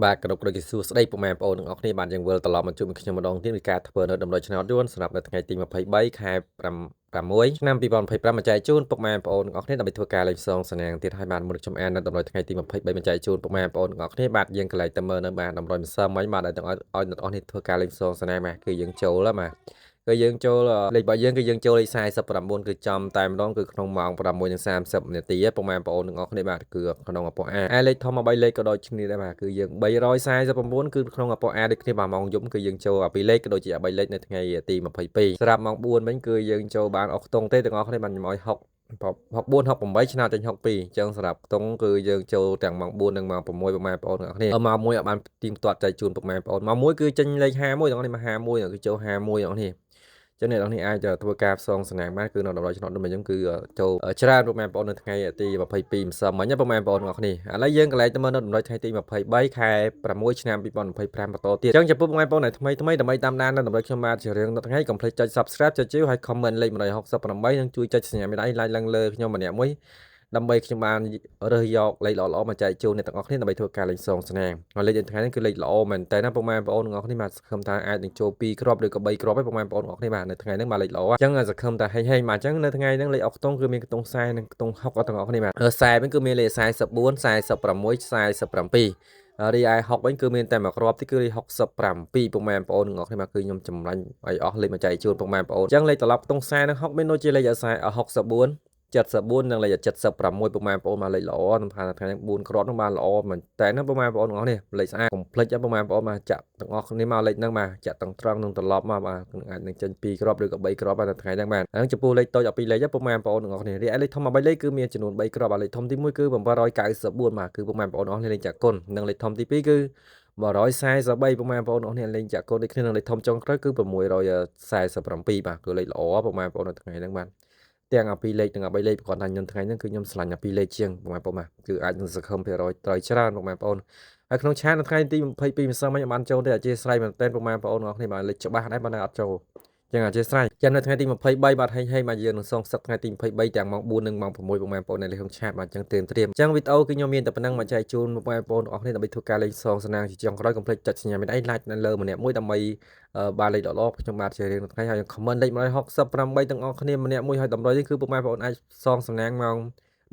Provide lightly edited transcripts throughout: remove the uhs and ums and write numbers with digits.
បាទគោរពដូចជាសួស្ដីពុកម៉ែបងប្អូនទាំងអស់គ្នាបានយើងវិលត្រឡប់មកជួបខ្ញុំម្ដងទៀតនៃការធ្វើនៅដំណុយឆ្នោតយួនសម្រាប់នៅថ្ងៃទី23ខែ6ឆ្នាំ2025បញ្ចែកជូនពុកម៉ែបងប្អូនទាំងអស់គ្នាដើម្បីធ្វើការលេខសងសណាងទៀតឲ្យបានមុនខ្ញុំអាននៅដំណុយថ្ងៃទី23បញ្ចែកជូនពុកម៉ែបងប្អូនទាំងអស់គ្នាបាទយើងកន្លែងទៅមើលនៅបាទដំណុយម្សិលមិញបាទឲ្យទាំងអស់គ្នាធ្វើការលេខសងសណាងបាទគឺយើងចូលហើយបាទគឺយើងចូលលេខរបស់យើងគឺយើងចូលលេខ49គឺចំតែម្ដងគឺក្នុងម៉ោង6:30នាទីពុកម៉ែបងប្អូនទាំងអស់គ្នាបាទគឺក្នុងអពអាលេខធំ3លេខក៏ដូចគ្នាដែរបាទគឺយើង349គឺក្នុងអពអាដូចគ្នាបាទម៉ោងយប់គឺយើងចូល2លេខក៏ដូចជា3លេខនៅថ្ងៃទី22សម្រាប់ម៉ោង4វិញគឺយើងចូលបានអស់ខ្ទង់ទេទាំងអស់គ្នាបាទខ្ញុំឲ្យ64 68ឆ្នោតចេញ62អញ្ចឹងសម្រាប់ខ្ទង់គឺយើងចូលទាំងម៉ោង4និងម៉ោង6ពុកម៉ែបងប្អូនទាំងអស់គ្នាម៉ោង1ឲ្យបានទីមទាត់ចែកជូនពុកម៉ែបងប្អូនម៉ោង1គឺចេញលេខ51ទាំងអស់គ្នាមក51គឺចូល51ទាំងអស់គ្នាចឹងអ្នកនរនេះអាចធ្វើការផ្សងសណាងបានគឺនៅដំណោយឆ្នោតដូចខ្ញុំគឺចូលច្រើនពុកម៉ែបងប្អូននៅថ្ងៃទី22ម្សិលមិញពុកម៉ែបងប្អូនទាំងអស់គ្នាឥឡូវយើងកន្លែងទៅមើលនៅដំណោយថ្ងៃទី23ខែ6ឆ្នាំ2025បន្តទៀតចឹងចំពោះពុកម៉ែបងប្អូនថ្មីដើម្បីតាមដាននៅដំណោយខ្ញុំបាទជារៀងរាល់ថ្ងៃកុំភ្លេចចុច Subscribe ចុចជីវហើយ comment លេខ168និងជួយចុចសញ្ញាមេដៃ like ឡើងលើខ្ញុំម្នាក់មួយដើម្បីខ្ញុំបានរើសយកលេខល្អៗមកចែកជូនអ្នកទាំងអស់គ្នាដើម្បីធ្វើការលេខសងសនាងហើយលេខថ្ងៃនេះគឺលេខល្អមែនតើណាពុកម៉ែបងប្អូនទាំងអស់គ្នាបាទសង្ឃឹមថាអាចនឹងចូល2គ្រាប់ឬក៏3គ្រាប់ឯពុកម៉ែបងប្អូនទាំងអស់គ្នាបាទនៅថ្ងៃនេះបាទលេខល្អអញ្ចឹងសង្ឃឹមថាហេងបាទអញ្ចឹងនៅថ្ងៃនេះលេខអុកខ្ទង់គឺមានខ្ទង់40និងខ្ទង់60ទាំងអស់គ្នាបាទ40វិញគឺមានលេខ44 46 47រីឯ60វិញគឺមានតែមួយគ្រាប់ទីគឺលេខ67ពុកម៉ែបងប្អូនទាំងអស់គ្នាបាទគឺខ្ញុំចម្រាញ់ឲ្យអស់លេខមកចែកជូនពុកម៉ែបងប្អូនអញ្ចឹងលេខត្រឡប់ខ្ទង់40និង60មានដូចជាលេខ64 74និងលេខ76ពុកម៉ែបងប្អូនមកលេខល្អនឹងថាថ្ងៃនេះ4គ្រាប់នឹងបានល្អមែនតើណាពុកម៉ែបងប្អូនទាំងអស់នេះលេខស្អាតកុំភ្លេចពុកម៉ែបងប្អូនមកចាក់ទាំងអស់គ្នាមកលេខហ្នឹងបាទចាក់ទាំងត្រង់នឹងត្រឡប់មកបាទអាចនឹងចេញ2គ្រាប់ឬក៏3គ្រាប់បាទថ្ងៃហ្នឹងបាទហើយចំពោះលេខតូច12លេខពុកម៉ែបងប្អូនទាំងអស់គ្នារីឯលេខធំ13លេខគឺមានចំនួន3គ្រាប់បាទលេខធំទី1គឺ794បាទគឺពុកម៉ែបងប្អូនទាំងអស់គ្នាលេខចាក់គុណនិងលេខធំទី2គឺ143ពុកម៉ែបងប្អូនទាំងអស់គ្នាលេខចាក់គុណដូចគ្នានឹងលេខធំចុងក្រោយគឺ647បាទគឺលេខល្អពុកម៉ែបងប្អូននៅថ្ងៃហ្នឹងបាទទាំង2លេខទាំង3លេខគាត់ថាខ្ញុំថ្ងៃហ្នឹងគឺខ្ញុំឆ្លាញ់2លេខជាងបងប្អូនបាទគឺអាចនឹងសង្ឃឹមភាគរយត្រូវច្រើនបងប្អូនហើយក្នុងឆាតនៅថ្ងៃទី22ម្សិលមិញបានចូលទេអធិស្ឋានមែនតើបងប្អូនទាំងអស់គ្នាបាទលេខច្បាស់ដែរបានអត់ចូលចឹងអធិស្ឋានចាំនៅថ្ងៃទី23បាទហេងបាទយើងនឹងសងសឹកថ្ងៃទី23ទាំងម៉ោង4និងម៉ោង6បងប្អូននៅក្នុងឆាតបាទចឹងត្រៀមចឹងវីដេអូគឺខ្ញុំមានតែប៉ុណ្្នឹងមកចែកជូនបងប្អូនទាំងអស់គ្នាដើម្បីធ្វើការលេងសងសនាងជាចុងក្រោយកុំភ្លេចចុចសញ្ញាមេដៃ like នៅលើម្នាក់មួយដើម្បីបានលេខល្អៗខ្ញុំបាទជារៀងរាល់ថ្ងៃហើយ comment លេខ168ទាំងអស់គ្នាម្នាក់មួយហើយតម្រុយនេះគឺពុកម៉ែបងប្អូនអាចសងសំណាងម៉ោង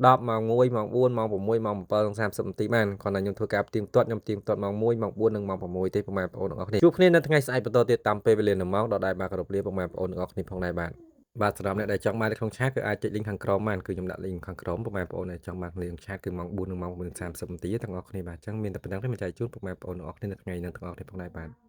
10ម៉ោង1ម៉ោង4ម៉ោង6ម៉ោង7:30នាទីបានគ្រាន់តែខ្ញុំធ្វើការផ្ទៀងផ្ទាត់ខ្ញុំផ្ទៀងផ្ទាត់ម៉ោង1ម៉ោង4និងម៉ោង6ទេពុកម៉ែបងប្អូនទាំងអស់គ្នាជួបគ្នានៅថ្ងៃស្អែកបន្តទៀតតាមពេលវេលានឹងម៉ោងដដែលបាទគោរពលាពុកម៉ែបងប្អូនទាំងអស់គ្នាផងដែរបាទសម្រាប់អ្នកដែលចង់បាននៅក្នុងឆាតគឺអាចចុច link ខាងក្រោមបានគឺខ្ញុំដាក់ link ខាងក្រោមពុកម៉ែបងប្អូនដែលចង់បាននៅក្នុងឆាតគឺម៉ោង4និងម៉ោង9:30នាទីទាំងអស់គ្នាបាទអញ្ចឹងមានតែប៉ុណ្្នឹងទេមកចែកជូនពុកម៉ែបងប្អូនទាំងអស់គ្នានៅថ្ងៃនេះទាំងអស់គ្នាផងដែរបាទ